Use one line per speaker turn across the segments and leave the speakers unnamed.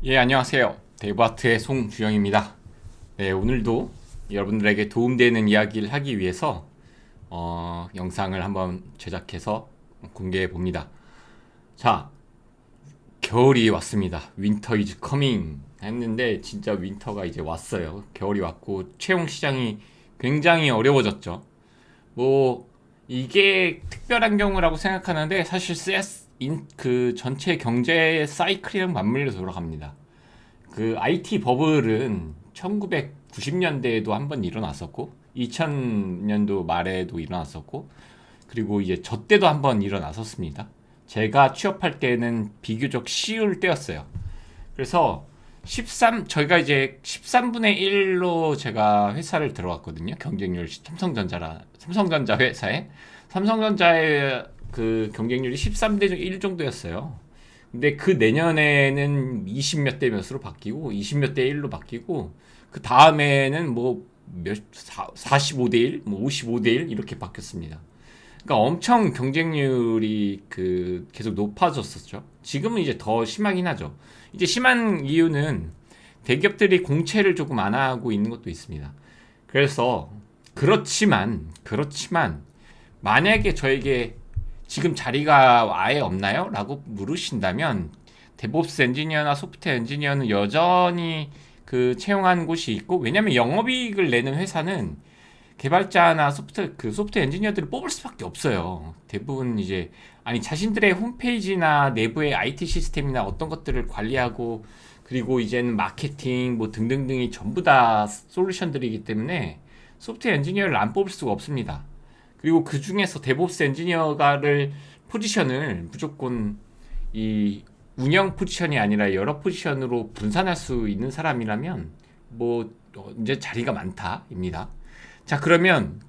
예, 안녕하세요. 데브아트의 송주영입니다. 네, 오늘도 여러분들에게 도움되는 이야기를 하기 위해서 영상을 한번 제작해서 공개해 봅니다. 자, 겨울이 왔습니다. Winter is coming 했는데 진짜 윈터가 이제 왔어요. 겨울이 왔고 채용 시장이 굉장히 어려워졌죠. 뭐 이게 특별한 경우라고 생각하는데 사실 그 전체 경제 사이클이랑 맞물려 돌아갑니다. 그 IT 버블은 1990년대에도 한번 일어났었고 2000년도 말에도 일어났었고 그리고 이제 저 때도 한번 일어났었습니다. 제가 취업할 때는 비교적 쉬울 때였어요. 그래서 저희가 이제 13분의 1로 제가 회사를 들어갔거든요. 경쟁률 삼성전자 회사에. 삼성전자의 그 경쟁률이 13대 1 정도였어요. 근데 그 내년에는 20 몇 대 몇으로 바뀌고 20 몇 대 1로 바뀌고 그 다음에는 뭐 45대 1, 뭐 55대 1 이렇게 바뀌었습니다. 그러니까 엄청 경쟁률이 그 계속 높아졌었죠. 지금은 이제 더 심하긴 하죠. 이제 심한 이유는 대기업들이 공채를 조금 안 하고 있는 것도 있습니다. 그래서 그렇지만 만약에 저에게 지금 자리가 아예 없나요? 라고 물으신다면 데브옵스 엔지니어나 소프트웨어 엔지니어는 여전히 그 채용한 곳이 있고, 왜냐면 영업이익을 내는 회사는 개발자나 소프트웨어 엔지니어들을 뽑을 수밖에 없어요. 대부분 이제 아니 자신들의 홈페이지나 내부의 IT 시스템이나 어떤 것들을 관리하고 그리고 이제는 마케팅 뭐 등등등이 전부 다 솔루션들이기 때문에 소프트웨어 엔지니어를 안 뽑을 수가 없습니다. 그리고 그 중에서 데브옵스 엔지니어가를 포지션을 무조건 이 운영 포지션이 아니라 여러 포지션으로 분산할 수 있는 사람이라면 뭐 이제 자리가 많다입니다. 자, 그러면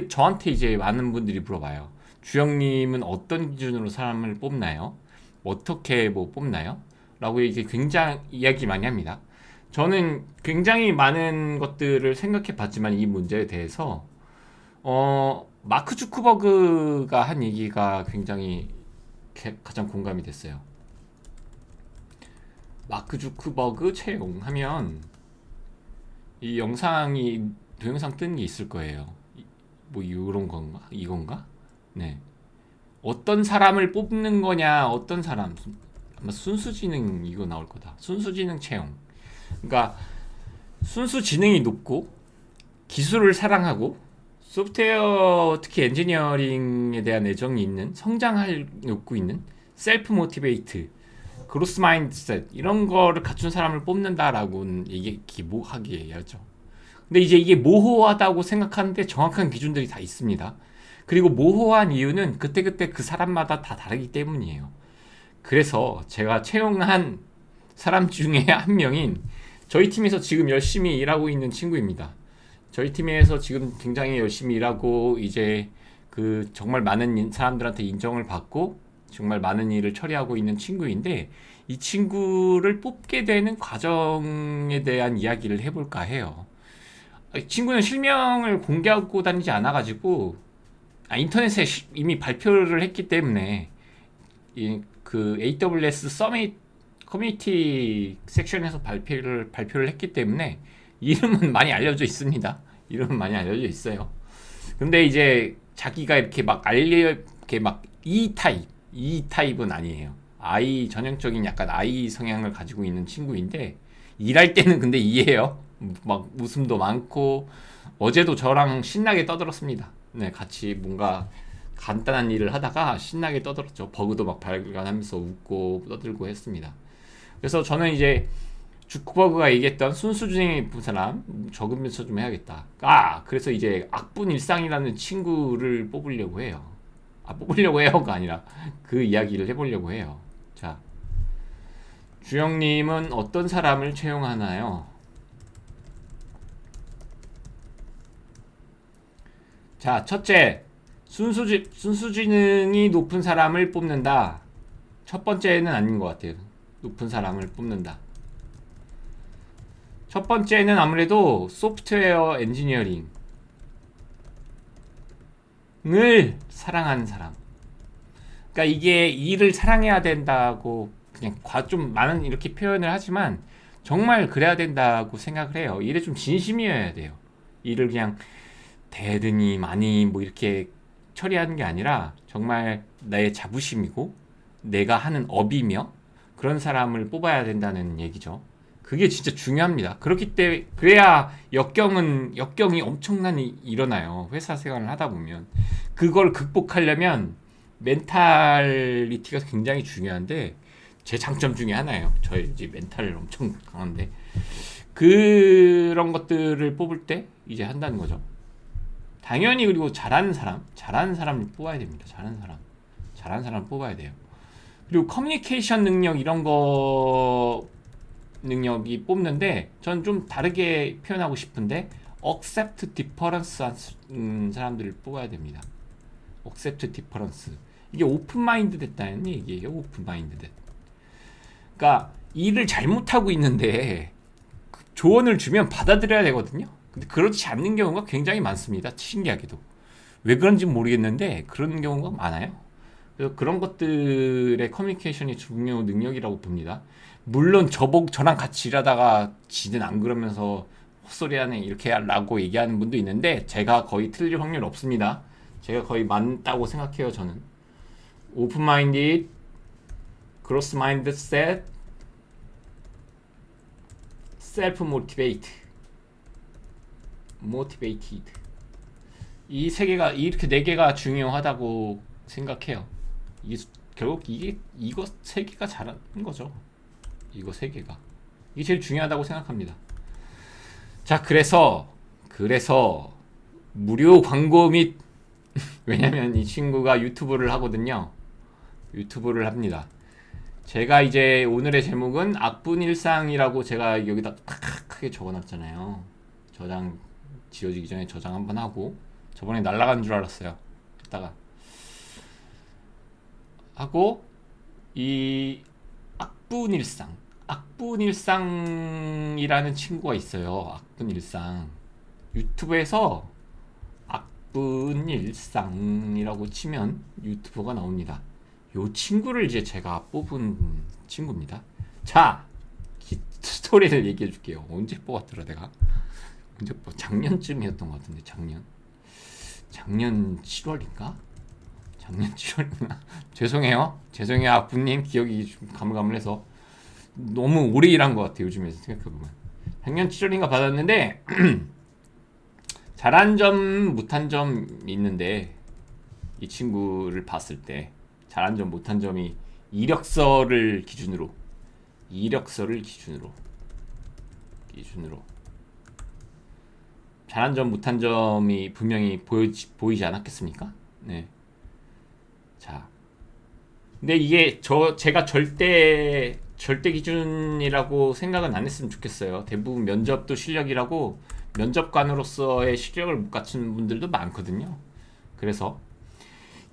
저한테 이제 많은 분들이 물어봐요. 주영님은 어떤 기준으로 사람을 뽑나요? 어떻게 뭐 뽑나요? 라고 이게 굉장히 이야기 많이 합니다. 저는 굉장히 많은 것들을 생각해 봤지만 이 문제에 대해서 마크 주크버그가 한 얘기가 굉장히 가장 공감이 됐어요. 마크 주크버그 채용하면 이 동영상 뜬 게 있을 거예요. 뭐 이런 건가? 이건가? 네. 어떤 사람을 뽑는 거냐? 어떤 사람? 아마 순수지능 이거 나올 거다. 순수지능 채용. 그러니까 순수지능이 높고 기술을 사랑하고 소프트웨어 특히 엔지니어링에 대한 애정이 있는 성장할 욕구 있는 셀프 모티베이트 그로스 마인드셋 이런 거를 갖춘 사람을 뽑는다라고는 이게 기모하게 하죠. 근데 이제 이게 모호하다고 생각하는데 정확한 기준들이 다 있습니다. 그리고 모호한 이유는 그때그때 그 사람마다 다 다르기 때문이에요. 그래서 제가 채용한 사람 중에 한 명인 저희 팀에서 지금 열심히 일하고 있는 친구입니다. 저희 팀에서 지금 굉장히 열심히 일하고 이제 그 정말 많은 사람들한테 인정을 받고 정말 많은 일을 처리하고 있는 친구인데 이 친구를 뽑게 되는 과정에 대한 이야기를 해볼까 해요. 이 친구는 실명을 공개하고 다니지 않아가지고 인터넷에 이미 발표를 했기 때문에 그 AWS 서밋 커뮤니티 섹션에서 발표를 했기 때문에 이름은 많이 알려져 있습니다. 이름은 많이 알려져 있어요. 근데 이제 자기가 이렇게 막 이렇게 막 E 타입은 아니에요. 전형적인 약간 I 성향을 가지고 있는 친구인데 일할 때는 근데 E예요. 막 웃음도 많고 어제도 저랑 신나게 떠들었습니다. 네, 같이 뭔가 간단한 일을 하다가 신나게 떠들었죠. 버그도 막 발견하면서 웃고 떠들고 했습니다. 그래서 저는 이제 주크버그가 얘기했던 순수주의 예쁜 사람 적으면서 좀 해야겠다. 그래서 이제 악분 일상이라는 친구를 뽑으려고 해요. 뽑으려고 해요가 아니라 그 이야기를 해보려고 해요. 자, 주영님은 어떤 사람을 채용하나요? 자, 첫째, 순수지능이 높은 사람을 뽑는다. 첫 번째는 아닌 것 같아요. 높은 사람을 뽑는다. 첫 번째는 아무래도 소프트웨어 엔지니어링을 사랑하는 사람. 그러니까 이게 일을 사랑해야 된다고 그냥 좀 많은 이렇게 표현을 하지만 정말 그래야 된다고 생각을 해요. 일에 좀 진심이어야 돼요. 일을 그냥 대드니 많이 뭐 이렇게 처리하는 게 아니라 정말 나의 자부심이고 내가 하는 업이며 그런 사람을 뽑아야 된다는 얘기죠. 그게 진짜 중요합니다. 그렇기 때문에 그래야 역경이 엄청나게 일어나요. 회사 생활을 하다 보면 그걸 극복하려면 멘탈리티가 굉장히 중요한데 제 장점 중에 하나예요. 저희 이제 멘탈 엄청 강한데 그런 것들을 뽑을 때 이제 한다는 거죠. 당연히 그리고 잘하는 사람을 뽑아야 됩니다. 잘하는 사람 뽑아야 돼요. 그리고 커뮤니케이션 능력 이런 거 능력이 뽑는데 전 좀 다르게 표현하고 싶은데 accept difference 한 사람들을 뽑아야 됩니다. accept difference 이게 오픈 마인드 됐다는 얘기예요. 오픈 마인드 됐. 그러니까 일을 잘못하고 있는데 조언을 주면 받아들여야 되거든요. 근데 그렇지 않는 경우가 굉장히 많습니다. 신기하게도 왜 그런지 모르겠는데 그런 경우가 많아요. 그래서 그런 것들의 커뮤니케이션이 중요 능력이라고 봅니다. 물론 저랑 같이 일하다가 지는 안 그러면서 헛소리하네 이렇게 하라고 얘기하는 분도 있는데 제가 거의 틀릴 확률 없습니다. 제가 거의 맞다고 생각해요. 저는 오픈 마인드, 그로스 마인드 셋, 셀프 모티베이티드 이 세 개가 이렇게 네 개가 중요하다고 생각해요. 결국 이거 세 개가 잘하는 거죠. 이거 세 개가 이게 제일 중요하다고 생각합니다. 자, 그래서 무료 광고 및 왜냐면 이 친구가 유튜브를 하거든요. 유튜브를 합니다. 제가 이제 오늘의 제목은 악분일상이라고 제가 여기다 크게 적어놨잖아요. 저장 지워지기 전에 저장 한번 하고 저번에 날아간 줄 알았어요. 했다가 하고 이 악분일상이라는 친구가 있어요. 악분일상 유튜브에서 악분일상이라고 치면 유튜버가 나옵니다. 요 친구를 이제 제가 뽑은 친구입니다. 자, 스토리를 얘기해 줄게요. 언제 뽑았더라 내가? 작년쯤이었던 것 같은데 작년 7월인가? 작년 7월인가? 죄송해요 아부님 기억이 좀 가물가물해서 너무 오래 일한 것 같아요. 요즘에 생각해보면 작년 7월인가 받았는데 잘한 점 못한 점 있는데 이 친구를 봤을 때 잘한 점 못한 점이 이력서를 기준으로 잘한 점 못한 점이 분명히 보이지 않았겠습니까? 네. 자, 근데 이게 제가 절대 기준이라고 생각은 안 했으면 좋겠어요. 대부분 면접도 실력이라고 면접관으로서의 실력을 못 갖춘 분들도 많거든요. 그래서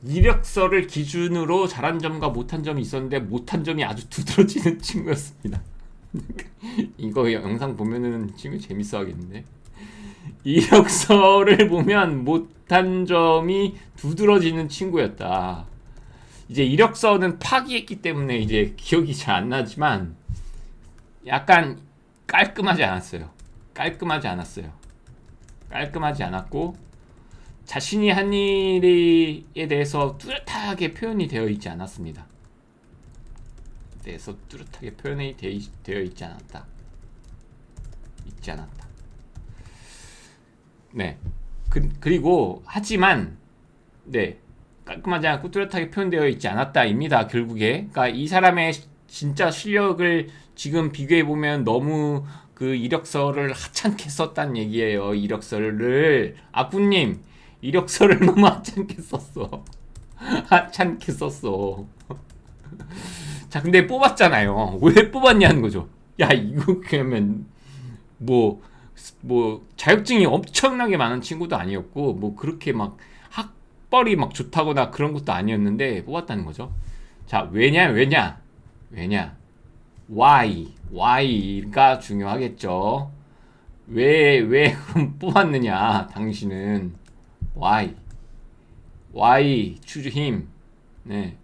이력서를 기준으로 잘한 점과 못한 점이 있었는데 못한 점이 아주 두드러지는 친구였습니다. 이거 영상 보면은 친구 재밌어 하겠는데 이력서를 보면 못한 점이 두드러지는 친구였다. 이제 이력서는 파기했기 때문에 이제 기억이 잘 안 나지만 약간 깔끔하지 않았고 자신이 한 일에 대해서 뚜렷하게 표현이 되어 있지 않았습니다. 되어 있지 않았다. 네. 그리고 하지만 네. 깔끔하지 않고 뚜렷하게 표현되어 있지 않았다입니다. 결국에. 그러니까 이 사람의 진짜 실력을 지금 비교해 보면 너무 그 이력서를 하찮게 썼다는 얘기예요. 아꾸님 이력서를 너무 하찮게 썼어. 자, 근데 뽑았잖아요. 왜 뽑았냐는 거죠. 야, 이거 그러면 뭐 자격증이 엄청나게 많은 친구도 아니었고 뭐 그렇게 막 학벌이 막 좋다거나 그런 것도 아니었는데 뽑았다는 거죠. 자, 왜냐? Why가 중요하겠죠. 왜 그럼 뽑았느냐? 당신은 Why choose him? 네.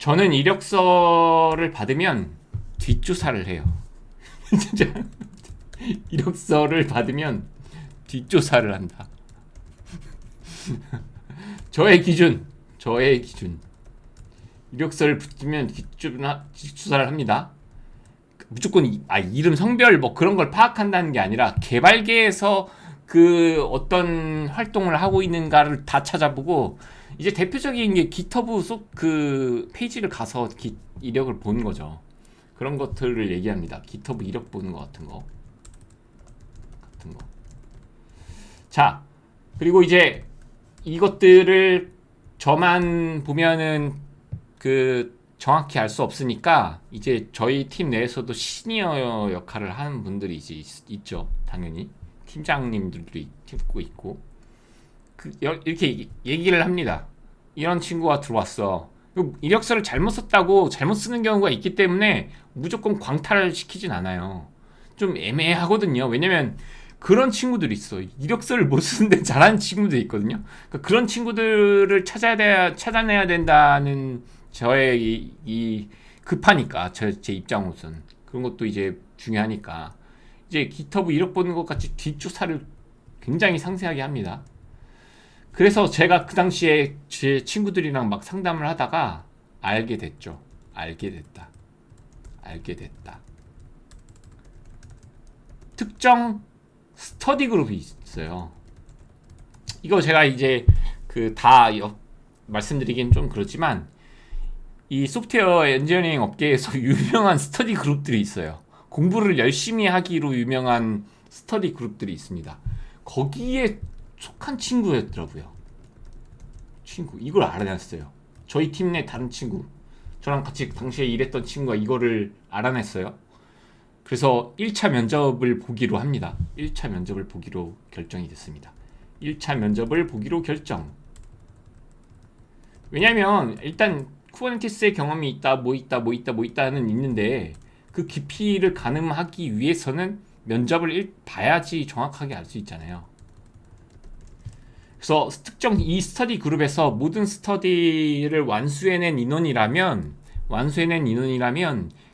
저는 이력서를 받으면 뒷조사를 해요. 진짜 이력서를 받으면 뒷조사를 한다. 저의 기준. 이력서를 붙이면 뒷조사를 합니다. 무조건 이름, 성별 뭐 그런 걸 파악한다는 게 아니라 개발계에서 그 어떤 활동을 하고 있는가를 다 찾아보고, 이제 대표적인 게 깃허브 그 페이지를 가서 이력을 보는 거죠. 그런 것들을 얘기합니다. 깃허브 이력 보는 거 같은 거. 자, 그리고 이제 이것들을 저만 보면은 그 정확히 알 수 없으니까 이제 저희 팀 내에서도 시니어 역할을 하는 분들이 이제 있죠. 당연히 팀장님들도 있고 이렇게 얘기를 합니다. 이런 친구가 들어왔어. 이력서를 잘못 썼다고 잘못 쓰는 경우가 있기 때문에 무조건 광탈을 시키진 않아요. 좀 애매하거든요. 왜냐면 그런 친구들이 있어. 이력서를 못 쓰는데 잘하는 친구들이 있거든요. 그러니까 그런 친구들을 찾아내야 된다는 저의 이 급하니까, 제 입장으로서는 그런 것도 이제 중요하니까 이제 깃허브 이력 보는 것 같이 뒷조사를 굉장히 상세하게 합니다. 그래서 제가 그 당시에 제 친구들이랑 막 상담을 하다가 알게 됐죠. 알게 됐다. 특정 스터디 그룹이 있어요. 이거 제가 이제 말씀드리긴 좀 그렇지만, 이 소프트웨어 엔지니어링 업계에서 유명한 스터디 그룹들이 있어요. 공부를 열심히 하기로 유명한 스터디 그룹들이 있습니다. 거기에 속한 친구였더라고요. 이걸 알아냈어요. 저희 팀 내 다른 친구, 저랑 같이 당시에 일했던 친구가 이거를 알아냈어요. 그래서 1차 면접을 보기로 합니다. 1차 면접을 보기로 결정이 됐습니다. 1차 면접을 보기로 결정. 왜냐면 일단 쿠버네티스의 경험이 있다는 있는데, 그 깊이를 가늠하기 위해서는 면접을 봐야지 정확하게 알 수 있잖아요. 그래서 특정 이 스터디 그룹에서 모든 스터디를 완수해낸 인원이라면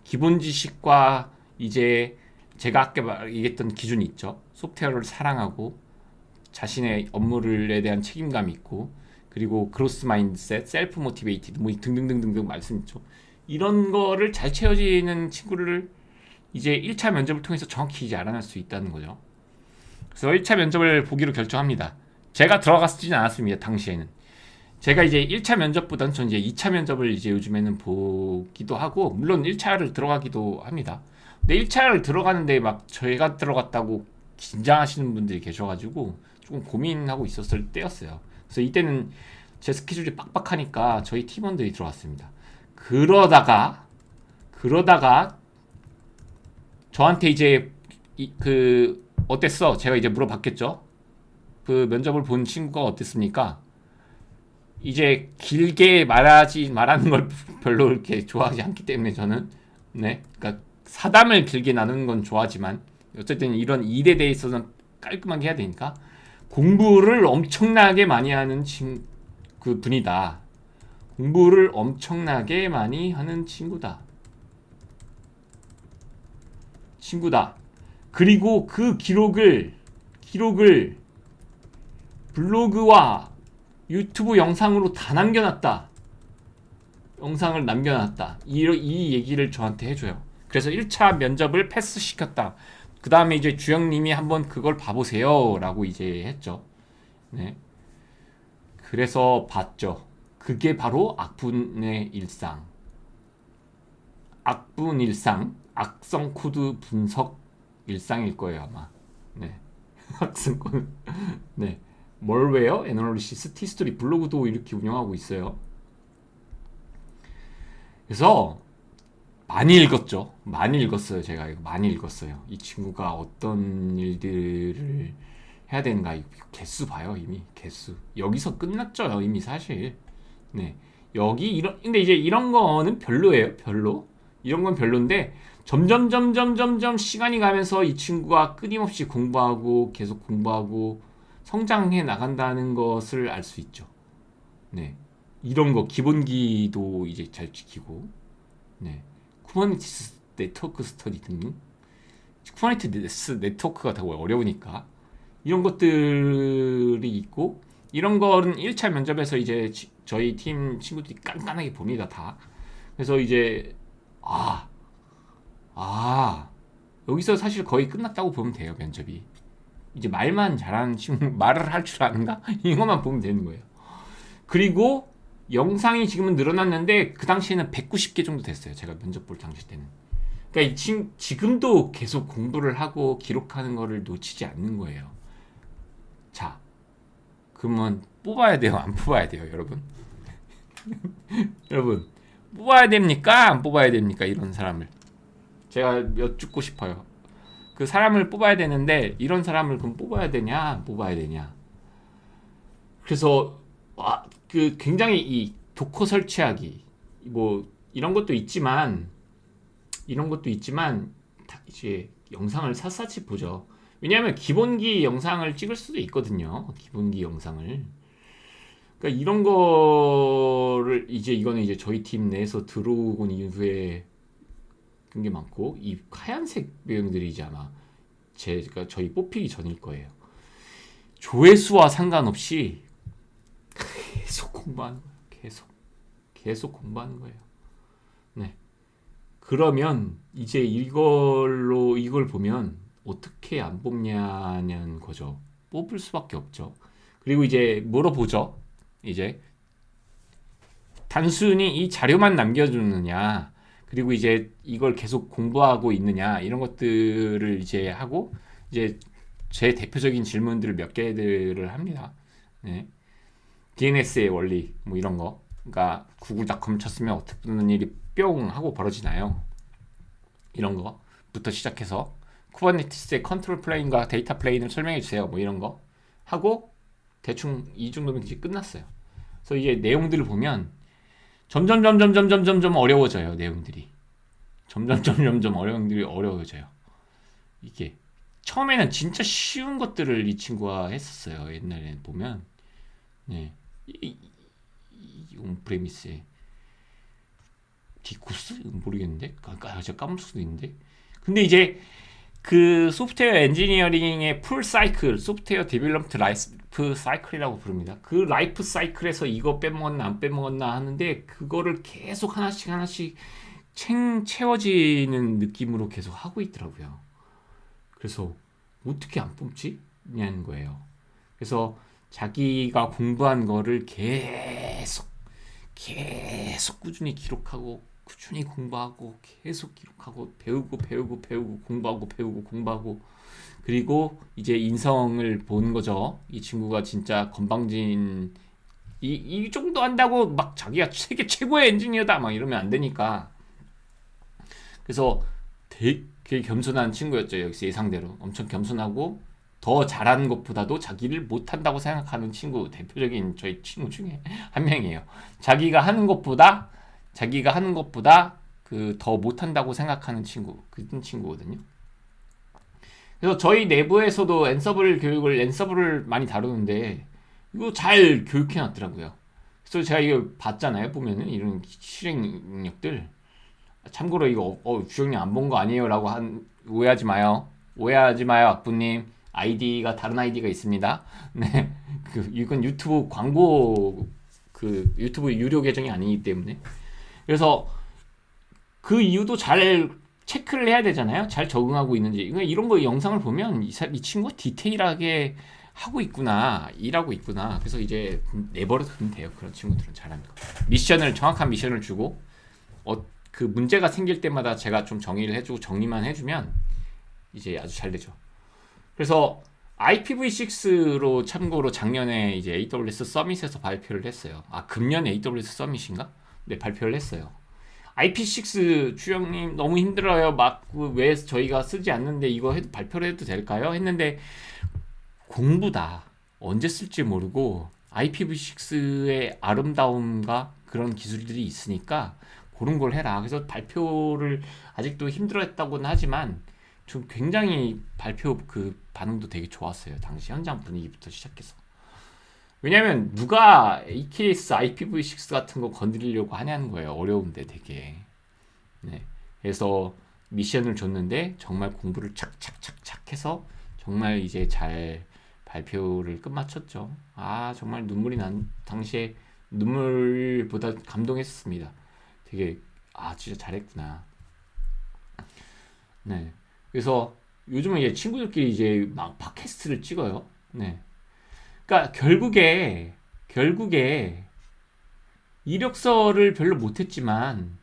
기본 지식과 이제 제가 아까 얘기했던 기준이 있죠. 소프트웨어를 사랑하고 자신의 업무에 대한 책임감이 있고, 그리고 그로스 마인드셋, 셀프 모티베이티드 뭐 등등등등 말씀 있죠. 이런 거를 잘 채워지는 친구를 이제 1차 면접을 통해서 정확히 이제 알아낼 수 있다는 거죠. 그래서 1차 면접을 보기로 결정합니다. 제가 들어갔지는 않았습니다. 당시에는. 제가 이제 1차 면접보다는 전 이제 2차 면접을 이제 요즘에는 보기도 하고, 물론 1차를 들어가기도 합니다. 근데 1차를 들어가는데 막 저희가 들어갔다고 긴장하시는 분들이 계셔가지고 조금 고민하고 있었을 때였어요. 그래서 이때는 제 스케줄이 빡빡하니까 저희 팀원들이 들어왔습니다. 그러다가 저한테 이제 어땠어? 제가 이제 물어봤겠죠. 그 면접을 본 친구가 어땠습니까? 이제 길게 말하는 걸 별로 이렇게 좋아하지 않기 때문에 저는, 그러니까 사담을 길게 나누는 건 좋아하지만 어쨌든 이런 일에 대해서는 깔끔하게 해야 되니까, 공부를 엄청나게 많이 하는 그 분이다. 공부를 엄청나게 많이 하는 친구다. 그리고 그 기록을 블로그와 유튜브 영상으로 다 남겨놨다. 영상을 남겨놨다. 이 얘기를 저한테 해줘요. 그래서 1차 면접을 패스시켰다. 그 다음에 이제 주영님이 한번 그걸 봐보세요 라고 이제 했죠. 네. 그래서 봤죠. 그게 바로 악분의 일상. 악성 코드 분석 일상일 거예요, 아마. 네. 악성 코드. 네. 멀웨어, 애널리시스, 티스토리, 블로그도 이렇게 운영하고 있어요. 그래서 많이 읽었어요. 제가 이거 많이 읽었어요. 이 친구가 어떤 일들을 해야 되는가. 개수 봐요. 이미 개수. 여기서 끝났죠. 이미 사실. 네. 근데 이제 이런 거는 별로예요. 이런 건 별론데, 점점 시간이 가면서 이 친구가 끊임없이 계속 공부하고 성장해 나간다는 것을 알 수 있죠. 네. 이런 거 기본기도 이제 잘 지키고, 네. 쿠버네티스 네트워크 스터디 등등. 쿠버네티스 네트워크가 더 어려우니까 이런 것들이 있고, 이런 거는 1차 면접에서 이제 저희 팀 친구들이 깐깐하게 봅니다, 다. 그래서 이제 아, 아, 여기서 사실 거의 끝났다고 보면 돼요, 면접이. 이제 말만 잘하는 친구, 말을 할 줄 아는가? 이것만 보면 되는 거예요. 그리고 영상이 지금은 늘어났는데 그 당시에는 190개 정도 됐어요. 제가 면접 볼 당시 때는. 그러니까 지금도 계속 공부를 하고 기록하는 거를 놓치지 않는 거예요. 자, 그러면 뽑아야 돼요? 안 뽑아야 돼요, 여러분? 여러분, 뽑아야 됩니까? 안 뽑아야 됩니까? 이런 사람을. 제가 여쭙고 싶어요. 그 사람을 뽑아야 되는데 이런 사람을 그럼 뽑아야 되냐? 안 뽑아야 되냐? 그래서 그 굉장히 이 도커 설치하기 뭐 이런 것도 있지만 이제 영상을 샅샅이 보죠. 왜냐하면 기본기 영상을 찍을 수도 있거든요. 기본기 영상을. 그러니까 이런 거를 이거는 이제 저희 팀 내에서 들어오고 이후에 그런 게 많고, 이 하얀색 배경들이 이제 아마 제가 저희 뽑히기 전일 거예요. 조회수와 상관없이 계속 공부하는 거예요. 계속 공부하는 거예요. 네. 그러면 이제 이걸 보면 어떻게 안 뽑냐는 거죠. 뽑을 수밖에 없죠. 그리고 이제 물어보죠. 이제 단순히 이 자료만 남겨주느냐, 그리고 이제 이걸 계속 공부하고 있느냐, 이런 것들을 이제 하고, 이제 제 대표적인 질문들을 몇 개들을 합니다. 네. DNS의 원리 뭐 이런 거. 그러니까 구글닷컴 쳤으면 어떻게 뜨는 일이 뿅 하고 벌어지나요? 이런 거부터 시작해서 쿠버네티스의 컨트롤 플레인과 데이터 플레인을 설명해 주세요. 뭐 이런 거 하고 대충 이 정도면 이제 끝났어요. 그래서 이제 내용들을 보면 점점 어려워져요. 내용들이 점점 어려워져요. 이게 처음에는 진짜 쉬운 것들을 이 친구가 했었어요. 옛날에 보면, 네, 온프레미스에 디쿠스 모르겠는데, 제가 까먹을 수도 있는데. 근데 이제 그 소프트웨어 엔지니어링의 풀 사이클, 소프트웨어 디벨롭먼트 라이프 사이클이라고 부릅니다. 그 라이프 사이클에서 이거 빼먹었나 안 빼먹었나 하는데, 그거를 계속 하나씩 채워지는 느낌으로 계속 하고 있더라고요. 그래서 어떻게 안 뽑지? 냐는 거예요. 그래서 자기가 공부한 거를 계속 꾸준히 기록하고, 꾸준히 공부하고, 계속 기록하고, 배우고 공부하고, 그리고 이제 인성을 보는 거죠. 이 친구가 진짜 건방진, 이 정도 한다고 막 자기가 세계 최고의 엔지니어다 막 이러면 안 되니까. 그래서 되게 겸손한 친구였죠. 역시 예상대로 엄청 겸손하고, 더 잘하는 것보다도 자기를 못한다고 생각하는 친구, 대표적인 저희 친구 중에 한 명이에요. 자기가 하는 것보다 그 더 못한다고 생각하는 친구, 그런 친구거든요. 그래서 저희 내부에서도 앤서블을 많이 다루는데 이거 잘 교육해 놨더라고요. 그래서 제가 이거 봤잖아요. 보면은 이런 실행 능력들. 참고로 이거 주영님 안 본 거 아니에요? 라고 오해하지 마요, 악부님. 아이디가 다른 아이디가 있습니다. 네, 이건 유튜브 광고, 유튜브 유료 계정이 아니기 때문에. 그래서 그 이유도 잘 체크를 해야 되잖아요. 잘 적응하고 있는지. 그러니까 이런 거 영상을 보면 이 친구가 디테일하게 하고 있구나, 일하고 있구나. 그래서 이제 내버려 두면 돼요. 그런 친구들은 잘하는 거. 정확한 미션을 주고, 그 문제가 생길 때마다 제가 좀 정리를 해주고 정리만 해주면 이제 아주 잘 되죠. 그래서 IPv6로 참고로 작년에 이제 AWS 서밋에서 발표를 했어요. 금년 AWS 서밋인가? 네, 발표를 했어요. IP6 주영님 너무 힘들어요. 왜 저희가 쓰지 않는데 이거 발표를 해도 될까요? 했는데 공부다. 언제 쓸지 모르고 IPv6의 아름다움과 그런 기술들이 있으니까 그런 걸 해라. 그래서 발표를 아직도 힘들어했다고는 하지만 좀 굉장히 발표 그 반응도 되게 좋았어요. 당시 현장 분위기부터 시작해서. 왜냐면 누가 AKS, IPv6 같은 거 건드리려고 하냐는 거예요. 어려운데 되게. 네. 그래서 미션을 줬는데 정말 공부를 착착착착 해서 정말 이제 잘 발표를 끝마쳤죠. 아, 정말 눈물이 난 당시에 눈물보다 감동했습니다. 되게 아, 진짜 잘했구나. 네. 그래서 요즘은 이제 친구들끼리 이제 막 팟캐스트를 찍어요. 네. 그러니까 결국에 이력서를 별로 못했지만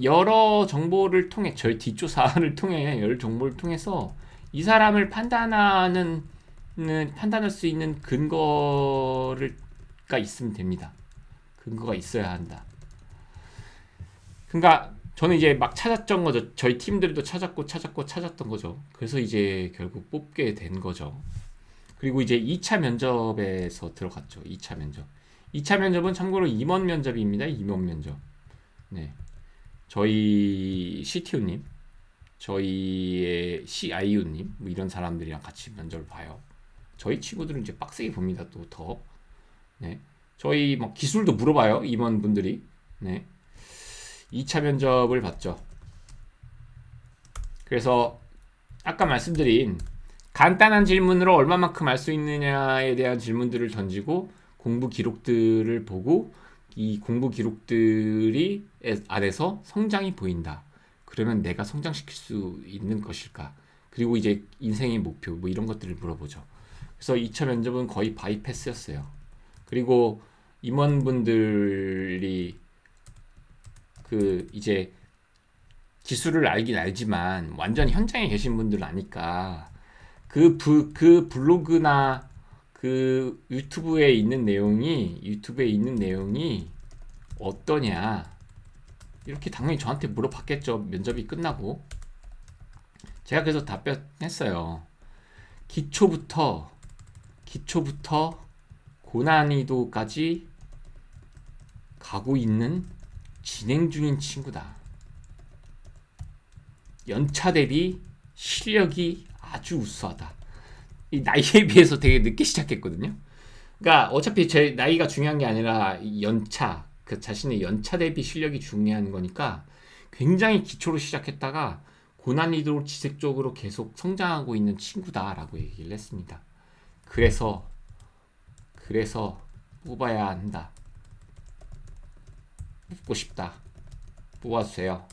여러 정보를 통해 저희 뒷조사를 통해 여러 정보를 통해서 이 사람을 판단할 수 있는 근거가 있으면 됩니다. 근거가 있어야 한다. 그러니까 저는 이제 막 찾았던 거죠. 저희 팀들도 찾았던 거죠. 그래서 이제 결국 뽑게 된 거죠. 그리고 이제 2차 면접에서 들어갔죠. 2차 면접. 2차 면접은 참고로 임원 면접입니다. 임원 면접. 네. 저희 CTO님, 저희의 CIO님, 뭐 이런 사람들이랑 같이 면접을 봐요. 저희 친구들은 이제 빡세게 봅니다. 또 더. 네. 저희 뭐 기술도 물어봐요. 임원분들이. 네. 2차 면접을 봤죠. 그래서 아까 말씀드린 간단한 질문으로 얼마만큼 알 수 있느냐에 대한 질문들을 던지고 공부 기록들을 보고 이 공부 기록들이 안에서 성장이 보인다. 그러면 내가 성장시킬 수 있는 것일까? 그리고 이제 인생의 목표 뭐 이런 것들을 물어보죠. 그래서 2차 면접은 거의 바이패스였어요. 그리고 임원분들이 그 이제 기술을 알긴 알지만 완전 현장에 계신 분들은 아니까 그 블로그나 그 유튜브에 있는 내용이 어떠냐 이렇게 당연히 저한테 물어봤겠죠. 면접이 끝나고 제가 그래서 답변했어요. 기초부터 고난이도까지 가고 있는 진행 중인 친구다. 연차 대비 실력이 아주 우수하다. 이 나이에 비해서 되게 늦게 시작했거든요. 그러니까 어차피 제 나이가 중요한 게 아니라 연차, 그 자신의 연차 대비 실력이 중요한 거니까 굉장히 기초로 시작했다가 고난이도로 지속적으로 계속 성장하고 있는 친구다라고 얘기를 했습니다. 그래서 뽑아야 한다. 뽑고 싶다. 뽑아주세요.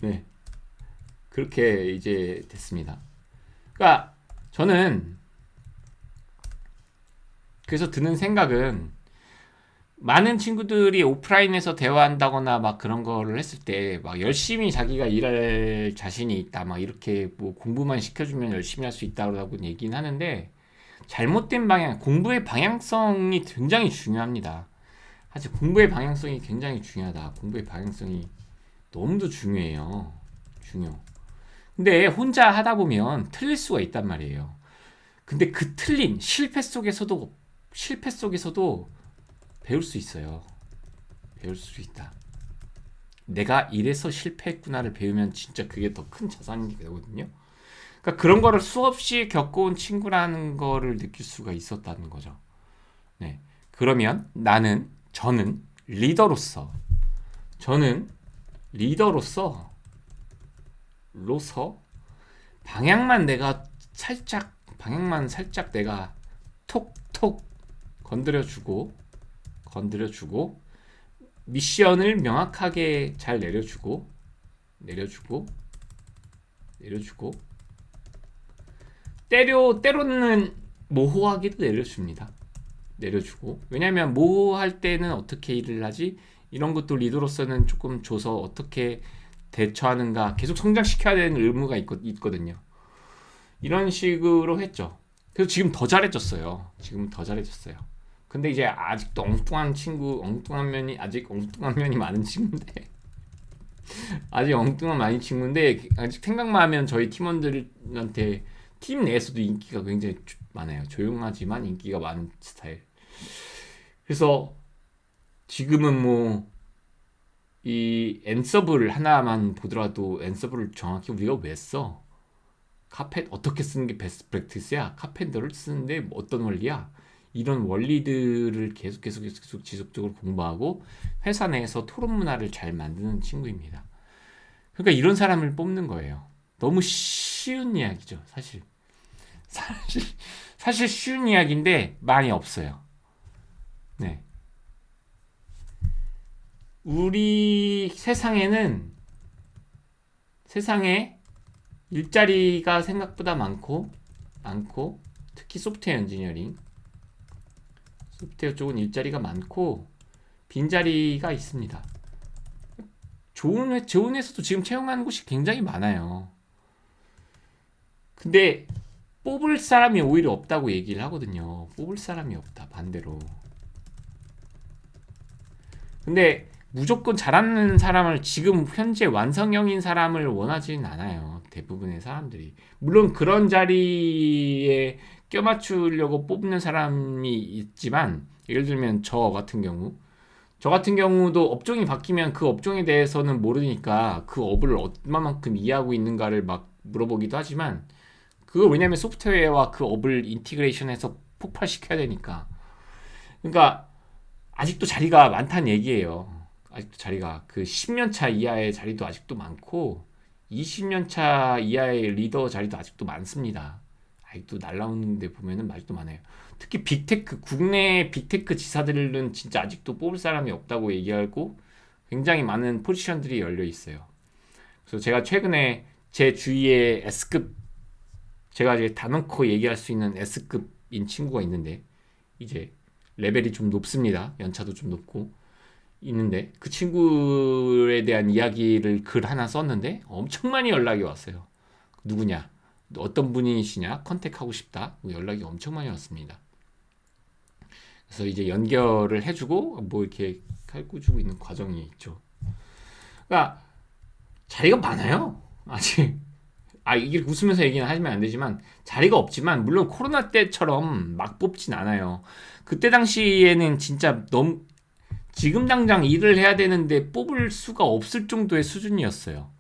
네, 그렇게 이제 됐습니다. 그러니까 저는 그래서 드는 생각은 많은 친구들이 오프라인에서 대화한다거나 막 그런 거를 했을 때 막 열심히 자기가 일할 자신이 있다 막 이렇게 뭐 공부만 시켜주면 열심히 할 수 있다고 얘기는 하는데 잘못된 방향, 공부의 방향성이 굉장히 중요합니다. 사실 공부의 방향성이 굉장히 중요하다. 공부의 방향성이 너무도 중요해요. 중요. 근데 혼자 하다 보면 틀릴 수가 있단 말이에요. 근데 그 틀림, 실패 속에서도 배울 수 있어요. 배울 수 있다. 내가 이래서 실패했구나를 배우면 진짜 그게 더 큰 자산이 되거든요. 그러니까 그런 거를 수없이 겪어온 친구라는 거를 느낄 수가 있었다는 거죠. 네. 그러면 리더로서, 저는 리더로서, 방향만 살짝 내가 톡톡 건드려주고, 미션을 명확하게 잘 내려주고, 때로는 모호하게도 내려주고. 왜냐면 모호할 때는 어떻게 일을 하지? 이런 것도 리더로서는 조금 줘서 어떻게 대처하는가 계속 성장시켜야 되는 의무가 있거든요. 이런 식으로 했죠. 그래서 지금 더 잘해졌어요. 근데 이제 아직도 엉뚱한 면이 많은 친구인데 아직 생각만 하면 저희 팀원들한테 팀 내에서도 인기가 굉장히 많아요. 조용하지만 인기가 많은 스타일. 그래서 지금은 뭐 이 앤서블 하나만 보더라도 앤서블을 정확히 우리가 왜 써? 카펫 어떻게 쓰는 게 베스트 프랙티스야? 카펜터를 쓰는데 뭐 어떤 원리야? 이런 원리들을 계속 지속적으로 공부하고 회사 내에서 토론 문화를 잘 만드는 친구입니다. 그러니까 이런 사람을 뽑는 거예요. 너무 쉬운 이야기죠, 사실. 사실, 사실 쉬운 이야기인데 많이 없어요. 네. 우리 세상에 일자리가 생각보다 많고 특히 소프트웨어 쪽은 일자리가 많고 빈자리가 있습니다. 좋은 회사도 지금 채용하는 곳이 굉장히 많아요. 근데 뽑을 사람이 오히려 없다고 얘기를 하거든요. 뽑을 사람이 없다, 반대로. 근데 무조건 잘하는 사람을 지금 현재 완성형인 사람을 원하지는 않아요. 대부분의 사람들이. 물론 그런 자리에 껴맞추려고 뽑는 사람이 있지만 예를 들면 저 같은 경우도 업종이 바뀌면 그 업종에 대해서는 모르니까 그 업을 얼마만큼 이해하고 있는가를 막 물어보기도 하지만 그거 왜냐면 소프트웨어와 그 업을 인티그레이션해서 폭발시켜야 되니까. 그러니까 아직도 자리가 많다는 얘기예요. 아직도 자리가 그 10년 차 이하의 자리도 아직도 많고 20년 차 이하의 리더 자리도 아직도 많습니다. 아직도 날라오는 데 보면은 아직도 많아요. 특히 빅테크 국내 빅테크 지사들은 진짜 아직도 뽑을 사람이 없다고 얘기하고 굉장히 많은 포지션들이 열려 있어요. 그래서 제가 최근에 제 주위에 S급 제가 이제 다 넣고 얘기할 수 있는 S급인 친구가 있는데 이제 레벨이 좀 높습니다. 연차도 좀 높고 있는데 그 친구에 대한 이야기를 글 하나 썼는데 엄청 많이 연락이 왔어요. 누구냐? 어떤 분이시냐? 컨택하고 싶다. 연락이 엄청 많이 왔습니다. 그래서 이제 연결을 해주고 뭐 이렇게 가르쳐주고 있는 과정이 있죠. 그러니까 자리가 많아요. 아직 이게 웃으면서 얘기는 하시면 안 되지만 자리가 없지만 물론 코로나 때처럼 막 뽑진 않아요. 그때 당시에는 진짜 너무 지금 당장 일을 해야 되는데 뽑을 수가 없을 정도의 수준이었어요.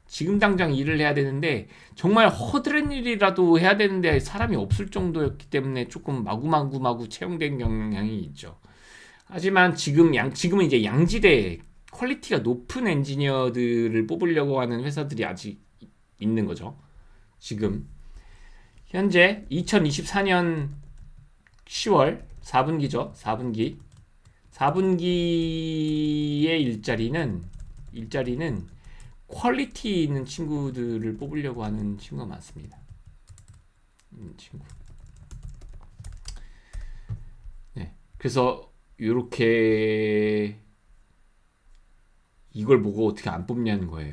지금 당장 일을 해야 되는데 정말 허드렛 일이라도 해야 되는데 사람이 없을 정도였기 때문에 조금 마구마구 채용된 경향이 있죠. 하지만 지금은 이제 양질의 퀄리티가 높은 엔지니어들을 뽑으려고 하는 회사들이 아직 있는 거죠. 지금 현재 2024년 10월 4분기죠. 4분기의 일자리는 퀄리티 있는 친구들을 뽑으려고 하는 친구가 많습니다. 친구. 네. 그래서 이렇게 이걸 보고 어떻게 안 뽑냐는 거예요.